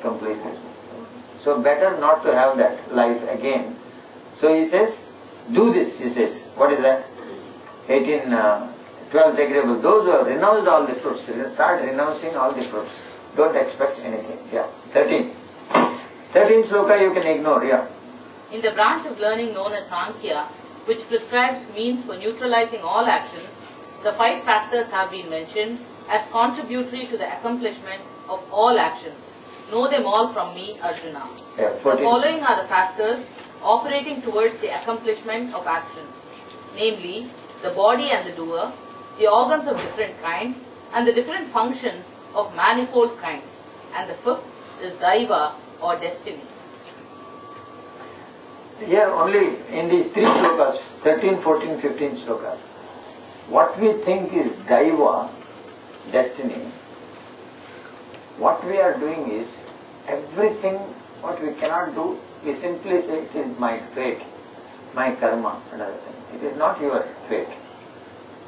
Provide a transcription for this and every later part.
completely. So better not to have that life again. So he says, do this, he says. What is that? 12th agreeable. Those who have renounced all the fruits, start renouncing all the fruits. Don't expect anything. Yeah. 13. 13 sloka you can ignore. Yeah. In the branch of learning known as Sankhya, which prescribes means for neutralizing all actions, the 5 factors have been mentioned as contributory to the accomplishment of all actions. Know them all from me, Arjuna. Yeah, the following are the factors operating towards the accomplishment of actions, namely the body and the doer, the organs of different kinds, and the different functions of manifold kinds. And the 5th is Daiva or destiny. Here only in these 3 slokas, 13, 14, 15 slokas, what we think is Daiva, destiny, what we are doing is everything what we cannot do, we simply say it is my fate, my karma, another thing. It is not your fate.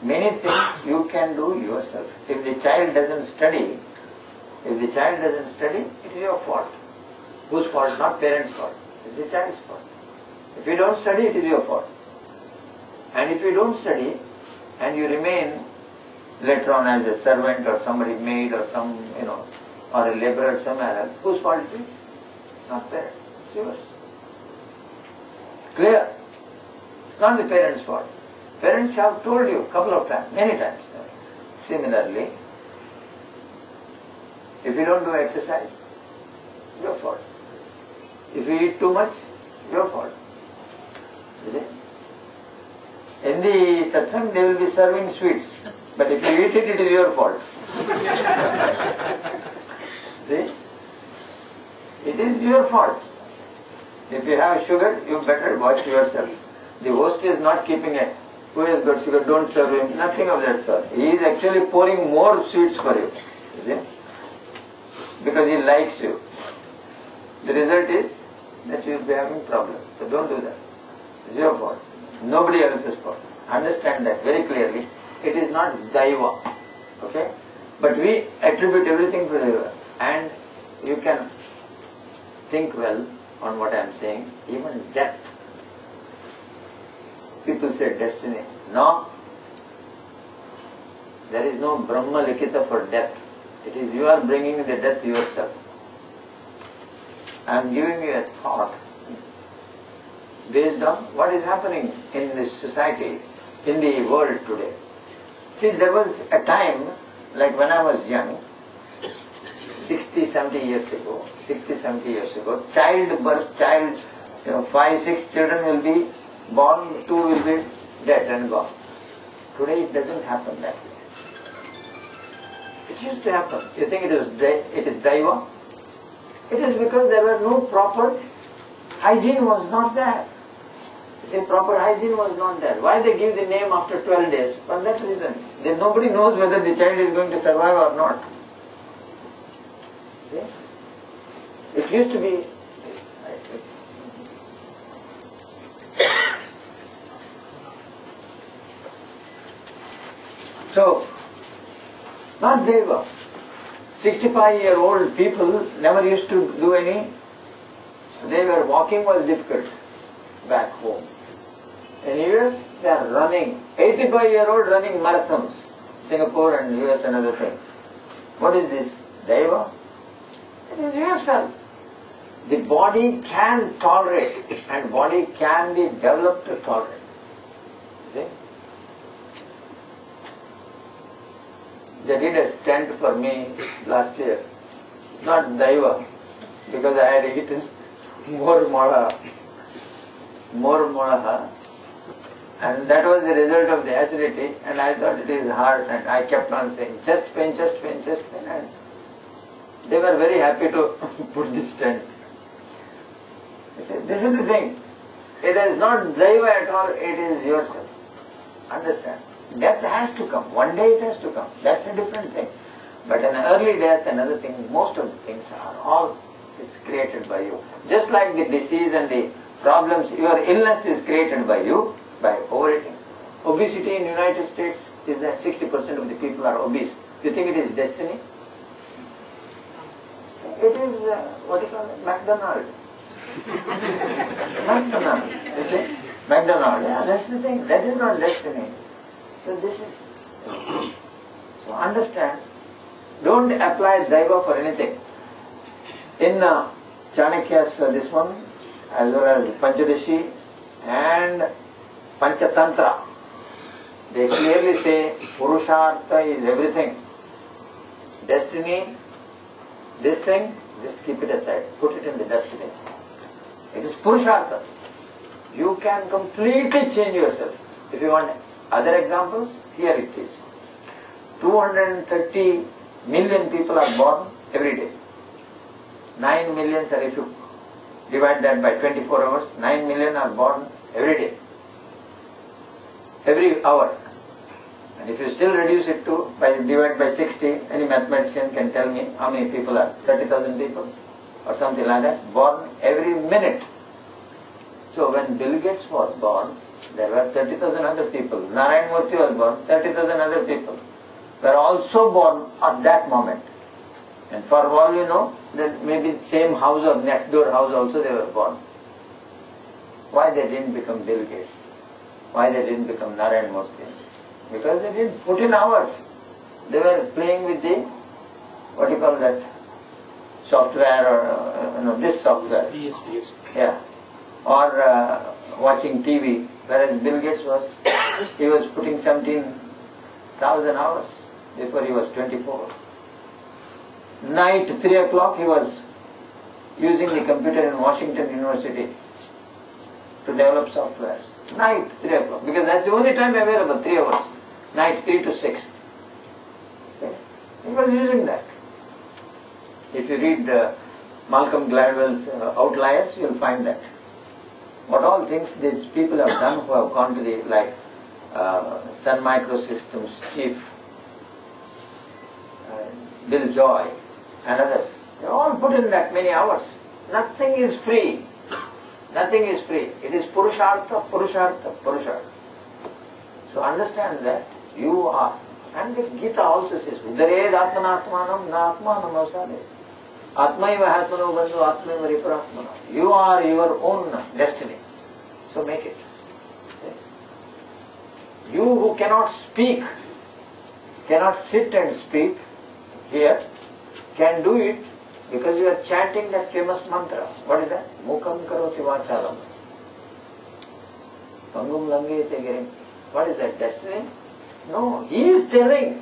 Many things you can do yourself. If the child doesn't study, it is your fault. Whose fault? Not parents' fault. It is the child's fault. If you don't study, it is your fault. And if you don't study, and you remain later on as a servant or somebody maid or some, or a laborer somewhere else, whose fault it is? Not parents. It's yours. Clear? It's not the parents' fault. Parents have told you a couple of times, many times. Similarly, if you don't do exercise, your fault. If you eat too much, your fault. You see? In the satsang, they will be serving sweets. But if you eat it, it is your fault. See? It is your fault. If you have sugar, you better watch yourself. The host is not keeping a, who has got sugar, don't serve him, nothing of that sort. He is actually pouring more sweets for you. You see? Because he likes you. The result is that you will be having problems. So don't do that. It's your fault. Nobody else's fault. Understand that very clearly. It is not Daiva. Okay? But we attribute everything to Daiva. And you can think well on what I am saying. Even death. People say destiny. No. There is no Brahma Likita for death. It is you are bringing the death yourself. I am giving you a thought based on what is happening in this society, in the world today. See, there was a time, like when I was young, 60, 70 years ago, childbirth, 5, 6 children will be born, 2 will be dead and gone. Today it doesn't happen that way. It used to happen. You think it is Daiva? It is because there were no proper hygiene was not there. You see, proper hygiene was not there. Why they give the name after 12 days? For that reason. Then nobody knows whether the child is going to survive or not. See? It used to be. So, not Deva. 65-year-old people never used to do any. Walking was difficult back home. In US, they are running. 85-year-old running marathons. Singapore and US, another thing. What is this? Deva? It is yourself. The body can tolerate and body can be developed to tolerate. See? They did a stent for me last year. It's not Daiva because I had eaten more moraha, and that was the result of the acidity, and I thought it is hard, and I kept on saying chest pain, and they were very happy to put this stent. I said, this is the thing. It is not Daiva at all, it is yourself. Understand? Death has to come. One day it has to come. That's a different thing. But an early death, another thing, most of the things are all is created by you. Just like the disease and the problems, your illness is created by you, by overeating. Obesity in the United States is that 60% of the people are obese. You think it is destiny? It is, what do you call it, McDonald. McDonald, you see? McDonald, yeah, that's the thing. That is not destiny. So this is, so understand, don't apply Daiva for anything. In Chanakya's this one, as well as Panchadashi and Panchatantra, they clearly say Purushartha is everything. Destiny, this thing, just keep it aside, put it in the dustbin. It is Purushartha. You can completely change yourself. If you want other examples, here it is. 230 million people are born every day. 9 million, or if you divide that by 24 hours, 9 million are born every day. Every hour. And if you still reduce it to, divide by 60, any mathematician can tell me how many people are, 30,000 people or something like that, born every minute. So when Bill Gates was born, there were 30,000 other people. Narayan Murthy was born, 30,000 other people were also born at that moment. And for all you know, that maybe same house or next door house also they were born. Why they didn't become Bill Gates? Why they didn't become Narayan Murthy? Because they didn't put in hours. They were playing with the, what do you call that, software or this software. Yeah. Or watching TV. Whereas Bill Gates was, he was putting 17,000 hours before he was 24. Night 3 o'clock he was using the computer in Washington University to develop softwares. Night 3 o'clock, because that's the only time available, 3 hours. Night 3 to 6. See? He was using that. If you read Malcolm Gladwell's Outliers, you will find that. What all things these people have done who have gone to the, like Sun Microsystems chief, Bill Joy and others, they all put in that many hours. Nothing is free. Nothing is free. It is Purushartha, Purushartha, Purushartha. So understand that you are, and the Gita also says, Udared Atmanatmanam na Atmanam avsade. Atmaiva Atmano Bandhu Atmaiva Riparatmana. You are your own destiny. So make it. See? You who cannot speak, cannot sit and speak here, can do it because you are chanting that famous mantra. What is that? Mukam karoti vachalam. Pangum langete girim. What is that? Destiny? No. He is telling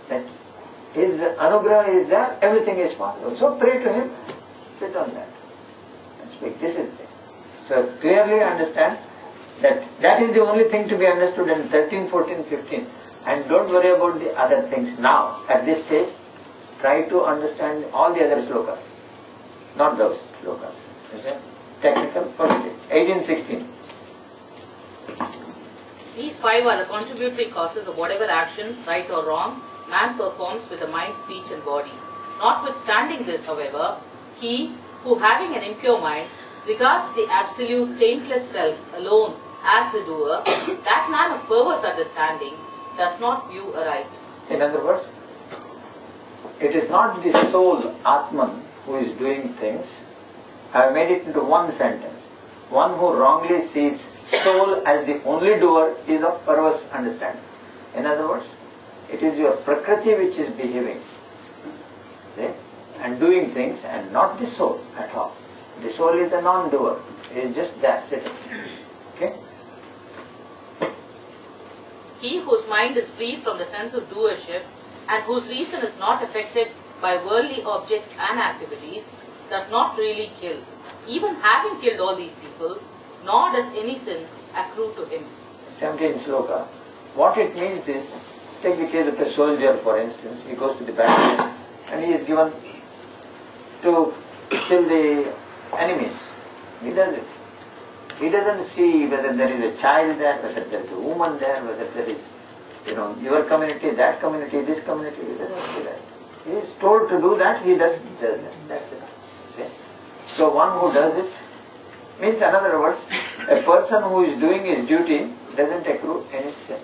that his anugraha is there, everything is possible. So pray to him, sit on that and speak. This is the thing. So clearly understand that that is the only thing to be understood in 13, 14, 15. And don't worry about the other things now. At this stage, try to understand all the other slokas, not those slokas. You see? Technical, positive. 18, 16. These 5 are the contributory causes of whatever actions, right or wrong, man performs with the mind, speech and body. Notwithstanding this, however, he who having an impure mind regards the absolute taintless self alone as the doer, that man of perverse understanding does not view aright. In other words, it is not the soul, Atman, who is doing things. I have made it into one sentence. One who wrongly sees soul as the only doer is of perverse understanding. In other words, it is your Prakriti which is behaving, see, and doing things, and not the soul at all. The soul is a non-doer. It is just there sitting. Okay? He whose mind is free from the sense of doership and whose reason is not affected by worldly objects and activities does not really kill, even having killed all these people, nor does any sin accrue to him. 17 sloka. What it means is, take the case of a soldier for instance, he goes to the battle and he is given to kill the enemies. He does it. He doesn't see whether there is a child there, whether there is a woman there, whether there is, your community, that community, this community. He doesn't see that. He is told to do that, he does that. That's it. See? So one who does it means, in other words, a person who is doing his duty doesn't accrue any sin.